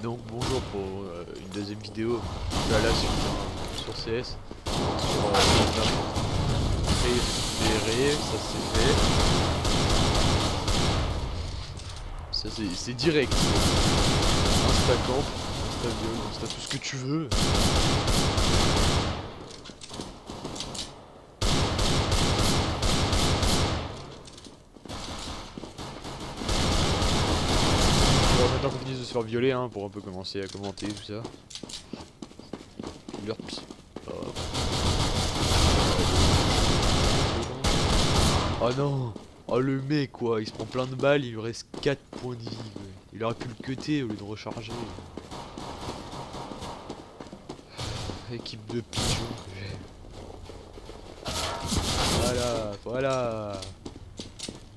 Donc bonjour pour une deuxième vidéo. Je suis là sur CS. Sur référé, ça c'est fait. Ça c'est direct. Instacamp, Instaviol, Insta tout ce que tu veux. Bon, maintenant qu'on finisse de se faire violer hein, pour un peu commencer à commenter tout ça. Lurps. Oh non. Oh le mec quoi, il se prend plein de balles, il lui reste 4 points de vie. Ouais. Il aurait pu le cutter au lieu de recharger. Équipe de pigeons que j'ai. Voilà, voilà.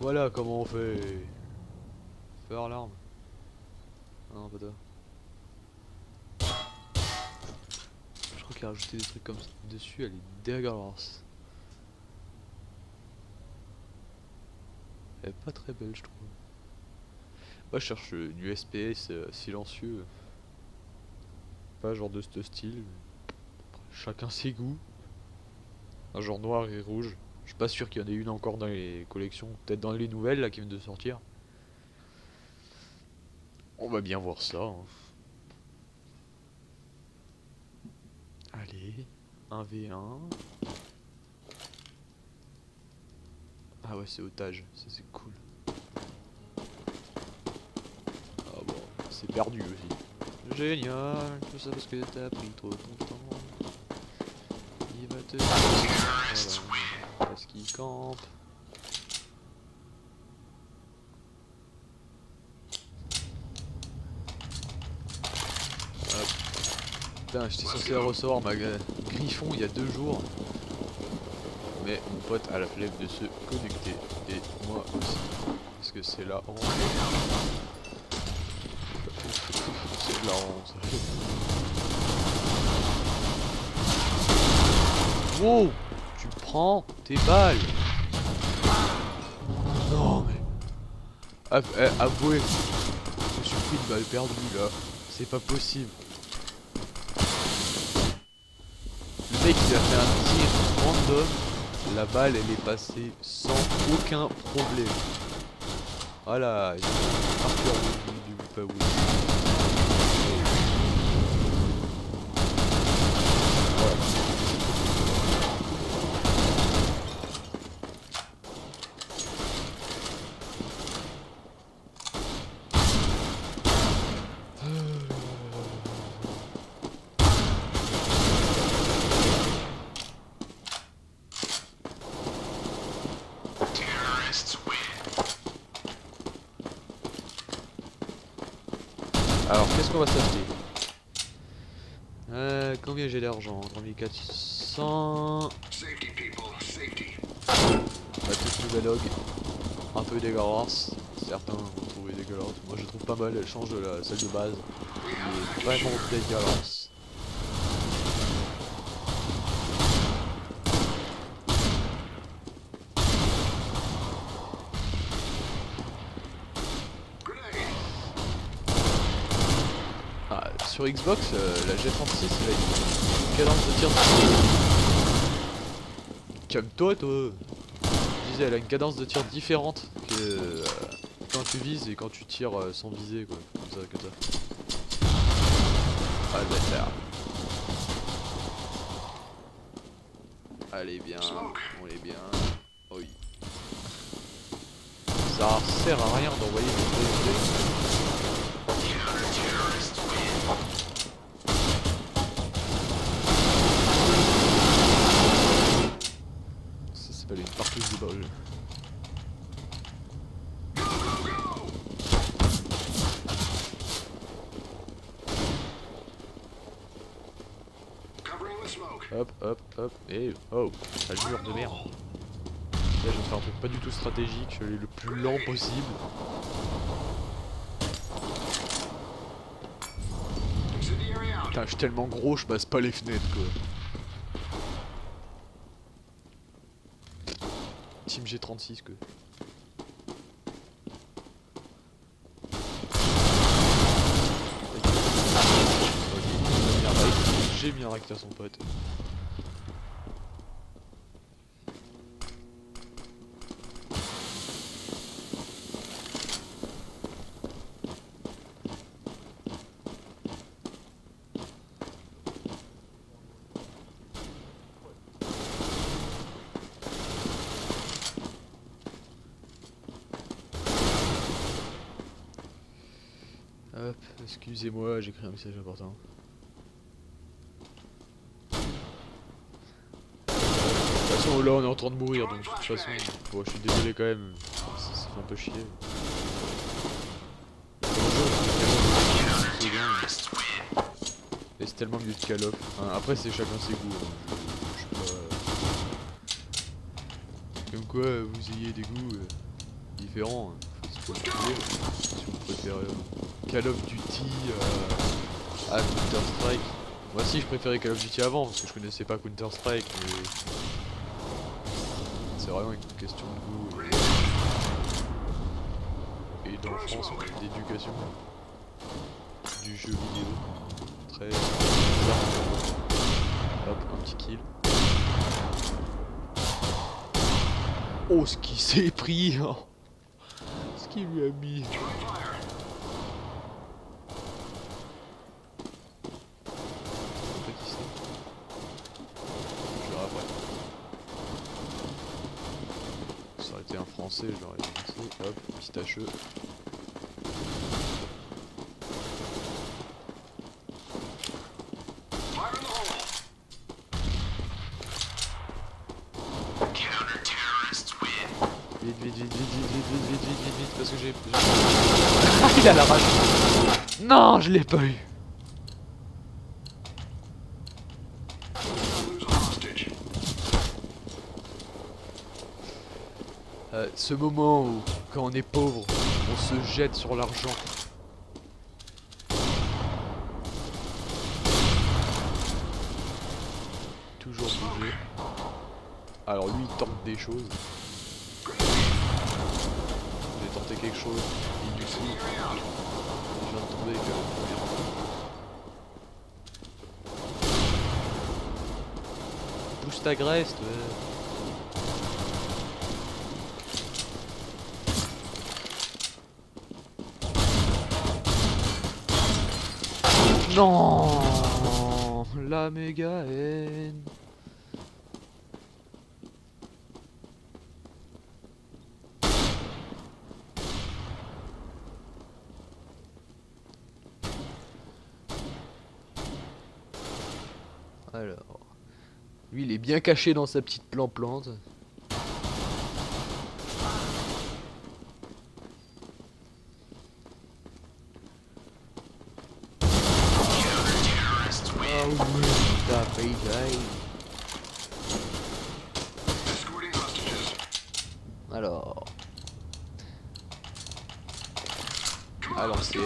Voilà comment on fait. Faire l'arme. Non, pas toi. Je crois qu'il a rajouté des trucs comme ça dessus, elle est dégueulasse. Elle est pas très belle, je trouve. Moi, je cherche du SPS silencieux. Pas genre de ce style. Chacun ses goûts. Un genre noir et rouge. Je suis pas sûr qu'il y en ait une encore dans les collections. Peut-être dans les nouvelles là qui viennent de sortir. On va bien voir ça. Hein. Allez. 1v1. Ah ouais, c'est otage. Ça c'est cool. Ah bon, c'est perdu aussi. Génial. Tout ça parce que t'as pris trop ton temps. Il va te... Voilà. Parce qu'il campe. Putain, j'étais censé recevoir ma griffon il y a 2 jours. Mais mon pote a la flemme de se connecter. Et moi aussi. Parce que c'est la honte. C'est de la honte. Wow! Tu prends tes balles! Non mais... avouez, je me suis pris une balle perdue là. C'est pas possible. Le mec il a fait un tir random. La balle elle est passée sans aucun problème. Voilà, il y a un marqueur du Paoui. Alors, qu'est-ce qu'on va s'acheter? Combien j'ai d'argent? 3400. On va tous nouvelle log. Un peu dégueulasse. Certains vont trouver dégueulasse. Moi je trouve pas mal, elle change de la celle de base. Elle est vraiment dégueulasse. Ah, sur Xbox, la G36 elle a une cadence de tir. Calme-toi toi. Je disais, elle a une cadence de tir différente que quand tu vises et quand tu tires sans viser quoi. Comme ça que ça. Ah le bâtard. Allez bien, on est bien. Oui. Ça sert à rien d'envoyer des PSV. Ça s'appelle une partouze de balle. Hop, hop, hop, et oh, sale mur de merde. Là je vais faire un truc pas du tout stratégique, je vais aller le plus lent possible. Putain, je suis tellement gros, je passe pas les fenêtres quoi. Team G36 quoi. caractère son pote. Hop, excusez-moi, j'ai écrit un message important. De toute façon, là on est en train de mourir, donc de toute façon, bon, je suis désolé quand même, ça fait un peu chier. Et c'est tellement mieux de Call of. Hein, après, c'est chacun ses goûts. Hein. Je sais pas. Comme quoi, vous ayez des goûts différents. Hein. Faut se dire. Si vous préférez Call of Duty à Counter-Strike. Moi aussi, je préférais Call of Duty avant parce que je connaissais pas Counter-Strike. Mais c'est vraiment une question de goût. Et d'enfance, d'éducation. Du jeu vidéo. Très bizarre. Hop, un petit kill. Oh, ce qu'il s'est pris hein. Ce qu'il lui a mis. Je verrai après. Ça aurait été un français, je l'aurais lancé. Hop, petit HE. Vite, parce que j'ai... Ah, il a la rage. Non, je l'ai pas eu. Ce moment où, quand on est pauvre, on se jette sur l'argent. Toujours bouger. Alors lui, il tente des choses. J'ai tenté quelque chose, inutile. Je viens de tomber avec merde. Pousse ta graisse, ouais. Non, la méga haine. Alors, lui il est bien caché dans sa petite plante. Oh oui, t'as failli die. Alors, à l'ancienne.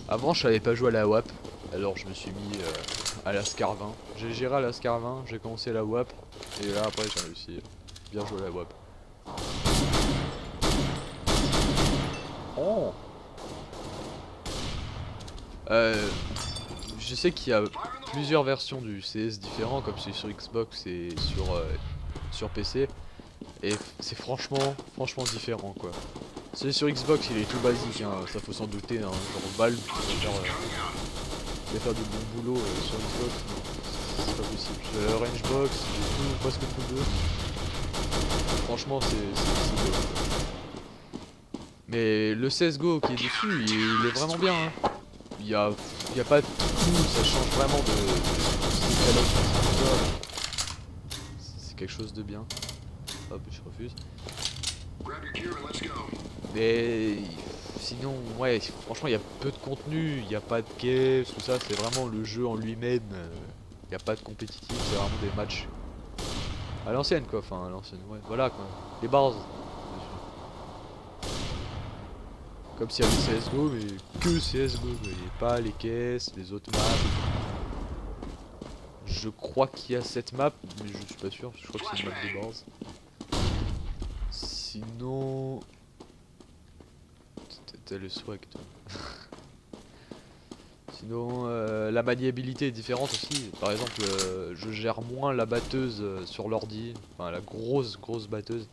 Avant je savais pas jouer à la WAP, alors je me suis mis à la Scar-20. J'ai géré à la Scar-20, j'ai commencé à la WAP, et là après j'ai réussi à bien jouer à la WAP. Oh, je sais qu'il y a plusieurs versions du CS différents, comme c'est sur Xbox et sur PC, et c'est franchement différent quoi. Celui sur Xbox il est tout basique, hein, ça faut s'en douter, hein, genre Valve qui va faire du bon boulot sur Xbox, c'est pas possible. Rangebox, j'ai tout, presque tout deux. Franchement c'est beau. Mais le CSGO qui est dessus, il est vraiment bien. Hein. Il y a pas de tout, ça change vraiment de Call of. C'est quelque chose de bien. Hop, je refuse. Mais sinon, ouais, franchement, il y a peu de contenu, il n'y a pas de caisse, tout ça, c'est vraiment le jeu en lui-même. Il n'y a pas de compétitif, c'est vraiment des matchs à l'ancienne quoi, enfin à l'ancienne, ouais, voilà quoi, les bases. Comme s'il y avait CSGO, mais que CSGO, vous voyez pas les caisses, les autres maps. Je crois qu'il y a cette map, mais je suis pas sûr, je crois que c'est une map de base. Sinon... T'as le swag toi. Sinon, la maniabilité est différente aussi. Par exemple, je gère moins la batteuse sur l'ordi, enfin la grosse batteuse.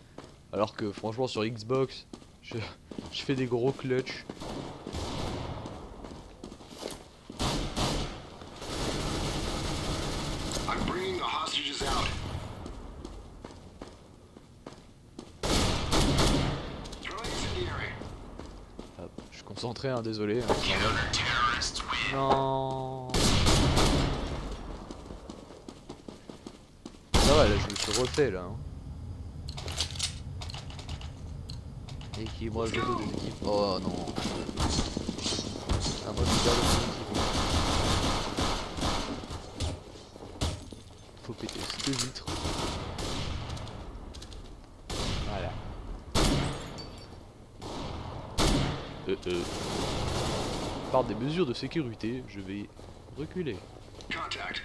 Alors que franchement sur Xbox, je, je fais des gros clutches. I'm bringing the hostages out. Throwing incendiary. Hop, je suis concentré, hein, désolé. Hein, c'est normal. Terrorists win. Non. Ça va, là je me suis refait là. Hein. Équilibrage de des équipes. Oh non. Ah, moi je perds le fond d'équipe. Faut péter cette vitre. Voilà. Par des mesures de sécurité, je vais reculer. Contact.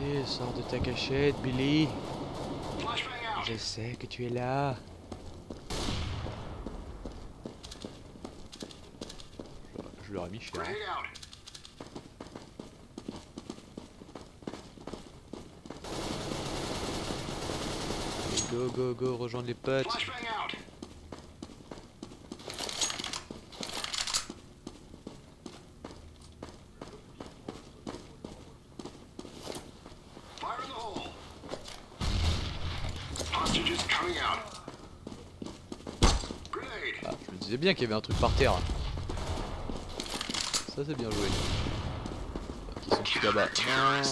Allez, sors de ta cachette, Billy. Flashbang out. Je sais que tu es là. Je leur ai mis cher. Grenade out. Go, go, go, rejoindre les potes. Flashbang out. Fire in the hole. Hostages coming out. Grenade. Ah, je me disais bien qu'il y avait un truc par terre. Ça c'est bien joué. Qui sont tous là-bas. Non.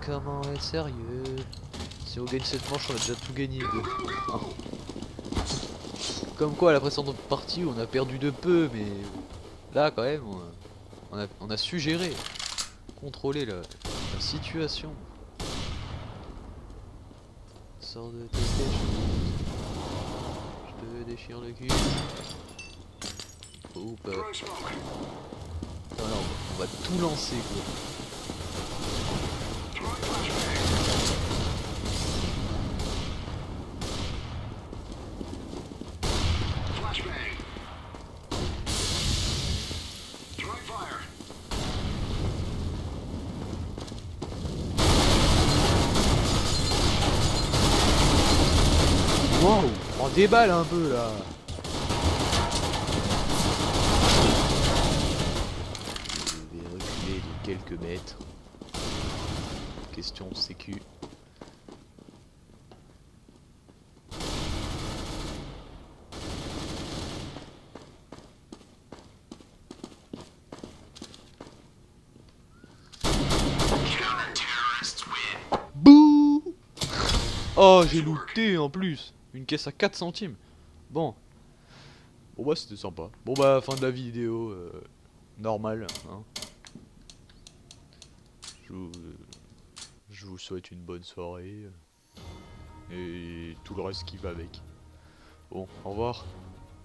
Comment être sérieux? Si on gagne cette manche, on a déjà tout gagné. Quoi. Comme quoi, à la précédente partie, on a perdu de peu, mais là, quand même, on a su gérer, contrôler la situation. Sors de tes têtes, je te déchire le cul. Oups. Throwing smoke. Non, non, on va tout lancer, quoi. Throwing flashbang. Flashbang. Throwing fire. Wow, on déballe un peu là. Je vais reculer de quelques mètres. Question de sécu. Bouh. Oh, j'ai looté en plus. Une caisse à 4 centimes. Bon. Bon bah c'était sympa. Bon bah fin de la vidéo. Normale. Hein. Je vous souhaite une bonne soirée. Et tout le reste qui va avec. Bon, au revoir.